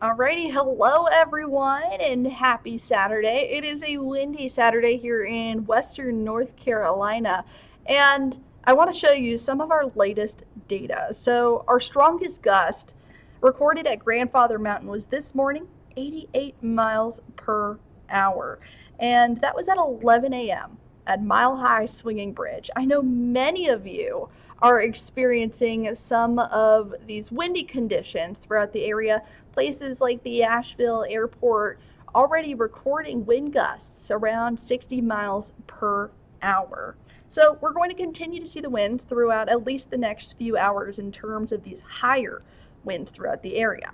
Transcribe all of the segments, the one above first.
Alrighty, hello everyone, and happy Saturday. It is a windy Saturday here in Western North Carolina, and I want to show you some of our latest data. So, our strongest gust recorded at Grandfather Mountain was this morning, 88 miles per hour, and that was at 11 a.m. at Mile High Swinging Bridge. I know many of you are experiencing some of these windy conditions throughout the area. Places like the Asheville airport already recording wind gusts around 60 miles per hour. So we're going to continue to see the winds throughout at least the next few hours in terms of these higher winds throughout the area.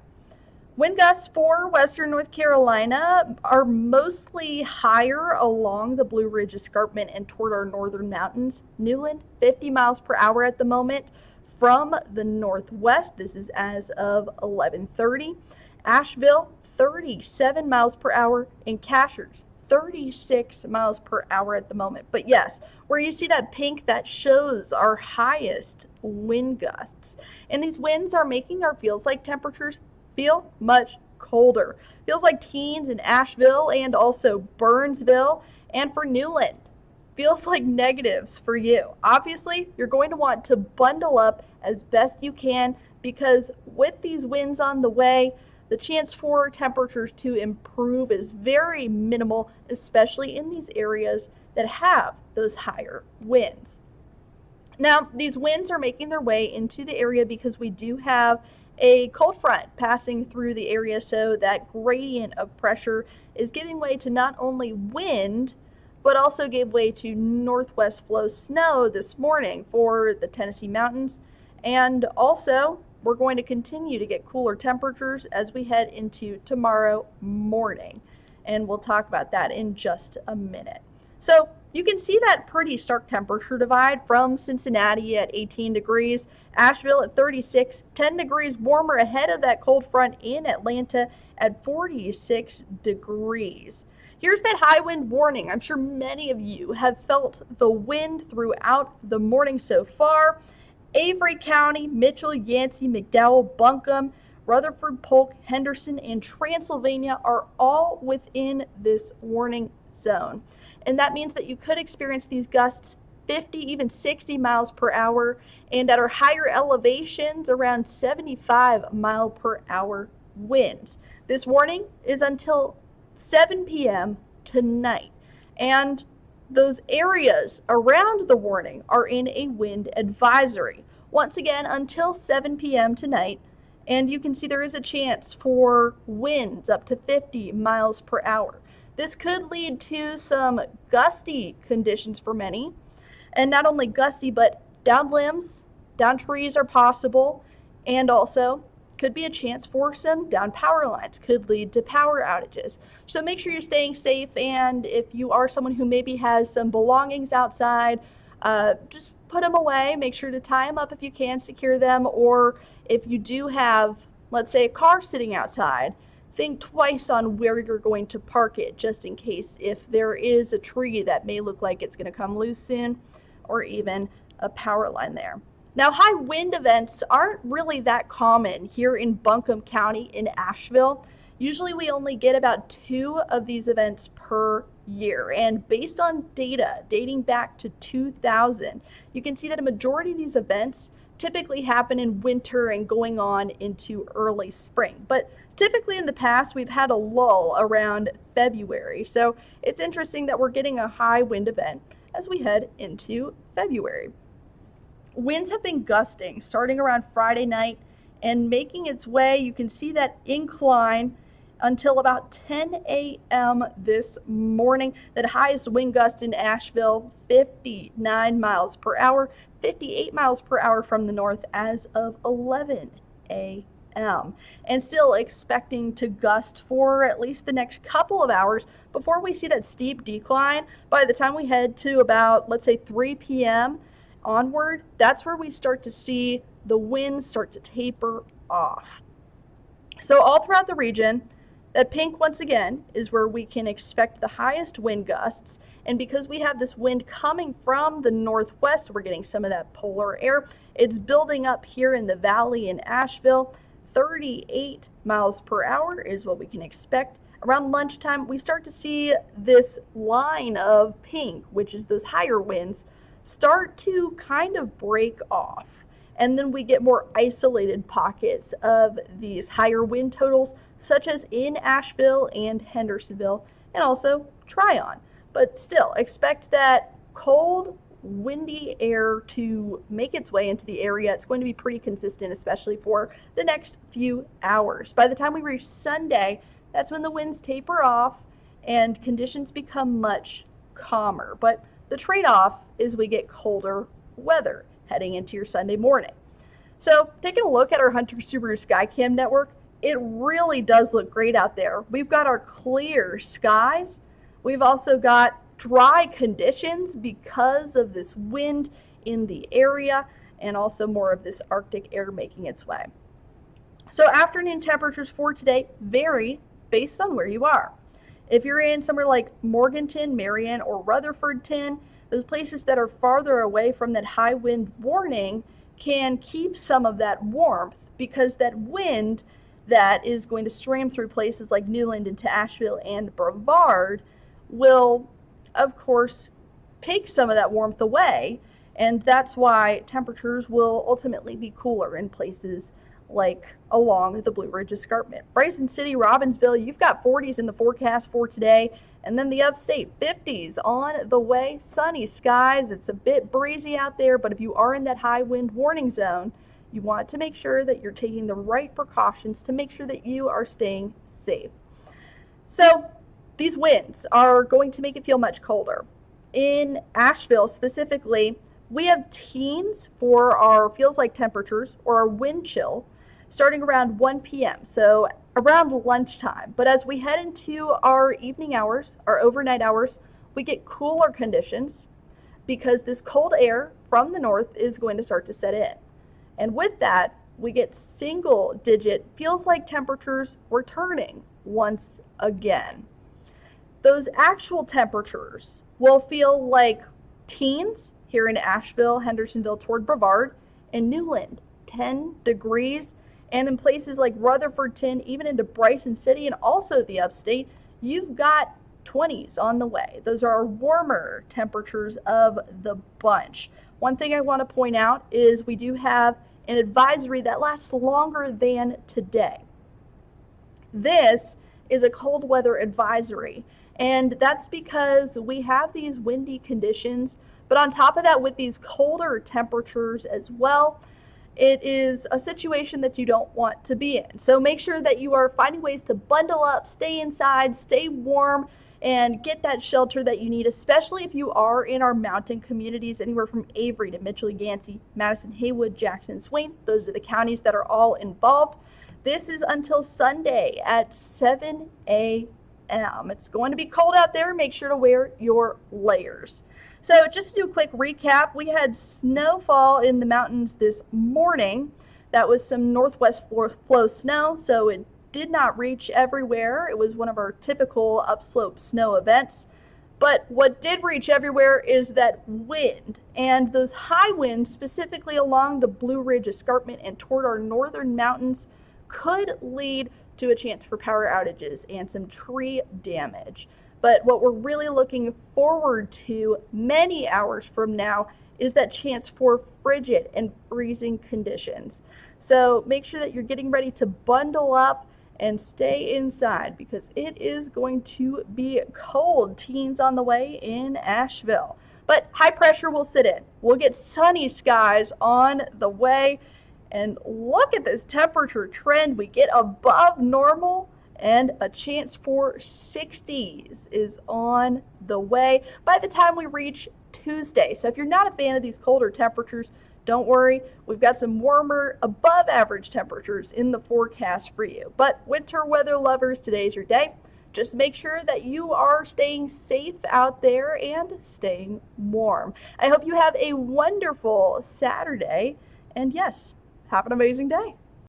Wind gusts for Western North Carolina are mostly higher along the Blue Ridge Escarpment and toward our northern mountains. Newland, 50 miles per hour at the moment. From the northwest, this is as of 11:30. Asheville, 37 miles per hour. And Cashers, 36 miles per hour at the moment. But yes, where you see that pink, that shows our highest wind gusts. And these winds are making our feels-like temperatures feel much colder. Feels like teens in Asheville and also Burnsville, and for Newland feels like negatives for you. Obviously, you're going to want to bundle up as best you can because with these winds on the way, the chance for temperatures to improve is very minimal, especially in these areas that have those higher winds. Now, these winds are making their way into the area because we do have a cold front passing through the area, so that gradient of pressure is giving way to not only wind, but also gave way to northwest flow snow this morning for the Tennessee mountains. And also, we're going to continue to get cooler temperatures as we head into tomorrow morning. And we'll talk about that in just a minute. So you can see that pretty stark temperature divide from Cincinnati at 18 degrees, Asheville at 36, 10 degrees warmer ahead of that cold front in Atlanta at 46 degrees. Here's that high wind warning. I'm sure many of you have felt the wind throughout the morning so far. Avery County, Mitchell, Yancey, McDowell, Buncombe, Rutherford, Polk, Henderson, and Transylvania are all within this warning zone. And that means that you could experience these gusts 50, even 60 miles per hour, and at our higher elevations, around 75 mile per hour winds. This warning is until 7 p.m. tonight, and those areas around the warning are in a wind advisory. Once again, until 7 p.m. tonight, and you can see there is a chance for winds up to 50 miles per hour. This could lead to some gusty conditions for many, and not only gusty, but downed limbs, downed trees are possible, and also could be a chance for some downed power lines, could lead to power outages. So make sure you're staying safe, and if you are someone who maybe has some belongings outside, just put them away. Make sure to tie them up if you can, secure them, or if you do have, let's say, a car sitting outside, think twice on where you're going to park it, just in case if there is a tree that may look like it's going to come loose soon, or even a power line there. Now, high wind events aren't really that common here in Buncombe County in Asheville. Usually we only get about 2 of these events per year, and based on data dating back to 2000, you can see that a majority of these events typically happen in winter and going on into early spring. But typically in the past, we've had a lull around February. So it's interesting that we're getting a high wind event as we head into February. Winds have been gusting starting around Friday night and making its way. You can see that incline until about 10 a.m. this morning. That highest wind gust in Asheville, 59 miles per hour, 58 miles per hour from the north as of 11 a.m. And still expecting to gust for at least the next couple of hours before we see that steep decline. By the time we head to about, let's say, 3 p.m. onward, that's where we start to see the winds start to taper off. So all throughout the region, that pink, once again, is where we can expect the highest wind gusts. And because we have this wind coming from the northwest, we're getting some of that polar air. It's building up here in the valley in Asheville. 38 miles per hour is what we can expect. Around lunchtime, we start to see this line of pink, which is those higher winds, start to kind of break off. And then we get more isolated pockets of these higher wind totals, such as in Asheville and Hendersonville, and also Tryon. But still, expect that cold, windy air to make its way into the area. It's going to be pretty consistent, especially for the next few hours. By the time we reach Sunday, that's when the winds taper off and conditions become much calmer. But the trade-off is we get colder weather heading into your Sunday morning. So taking a look at our Hunter Subaru Skycam network, it really does look great out there. We've got our clear skies. We've also got dry conditions because of this wind in the area, and also more of this Arctic air making its way. So afternoon temperatures for today vary based on where you are. If you're in somewhere like Morganton, Marion, or Rutherfordton, those places that are farther away from that high wind warning can keep some of that warmth, because that wind that is going to stream through places like Newland into Asheville and Brevard will, of course, take some of that warmth away, and that's why temperatures will ultimately be cooler in places like along the Blue Ridge Escarpment. Bryson City, Robbinsville, you've got 40s in the forecast for today, and then the upstate 50s on the way. Sunny skies. It's a bit breezy out there, but if you are in that high wind warning zone, you want to make sure that you're taking the right precautions to make sure that you are staying safe. So these winds are going to make it feel much colder. In Asheville specifically, we have teens for our feels like temperatures, or our wind chill, starting around 1 p.m., so around lunchtime. But as we head into our evening hours, our overnight hours, we get cooler conditions because this cold air from the north is going to start to set in. And with that, we get single-digit feels like temperatures returning once again. Those actual temperatures will feel like teens here in Asheville, Hendersonville, toward Brevard, and Newland, 10 degrees. And in places like Rutherfordton, even into Bryson City and also the upstate, you've got 20s on the way. Those are our warmer temperatures of the bunch. One thing I want to point out is we do have an advisory that lasts longer than today. This is a cold weather advisory, and that's because we have these windy conditions, but on top of that, with these colder temperatures as well, it is a situation that you don't want to be in. So make sure that you are finding ways to bundle up, stay inside, stay warm, and get that shelter that you need, especially if you are in our mountain communities, anywhere from Avery to Mitchell, Yancey, Madison, Haywood, Jackson, Swain. Those are the counties that are all involved. This is until Sunday at 7 a.m. It's going to be cold out there. Make sure to wear your layers. So just to do a quick recap, we had snowfall in the mountains this morning. That was some northwest flow snow, so it did not reach everywhere. It was one of our typical upslope snow events. But what did reach everywhere is that wind, and those high winds, specifically along the Blue Ridge Escarpment and toward our northern mountains, could lead to a chance for power outages and some tree damage. But what we're really looking forward to many hours from now is that chance for frigid and freezing conditions. So make sure that you're getting ready to bundle up and stay inside, because it is going to be cold. Teens on the way in Asheville. But high pressure will sit in. We'll get sunny skies on the way. And look at this temperature trend. We get above normal, and a chance for 60s is on the way by the time we reach Tuesday. So if you're not a fan of these colder temperatures, don't worry. We've got some warmer, above average temperatures in the forecast for you. But winter weather lovers, today's your day. Just make sure that you are staying safe out there and staying warm. I hope you have a wonderful Saturday. And yes, have an amazing day.